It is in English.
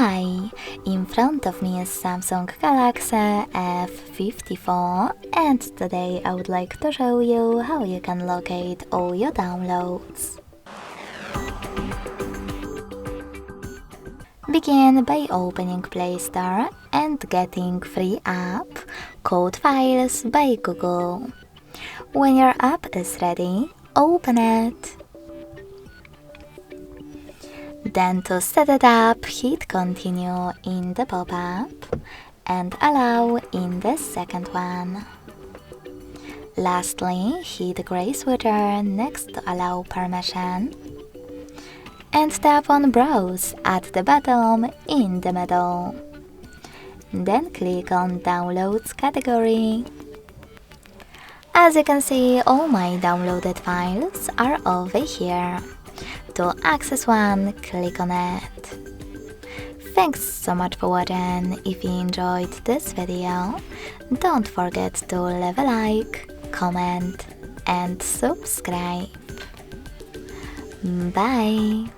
Hi, in front of me is Samsung Galaxy F54 and today I would like to show you how you can locate all your downloads. Begin by opening Play Store and getting free app called Files by Google. When your app is ready, open it. Then to set it up, hit Continue in the pop-up and Allow in the second one. Lastly, hit gray switcher next to Allow permission and tap on Browse at the bottom in the middle. Then click on Downloads category. As you can see, all my downloaded files are over here. To access one, click on it. Thanks so much for watching. If you enjoyed this video, don't forget to leave a like, comment and subscribe. Bye!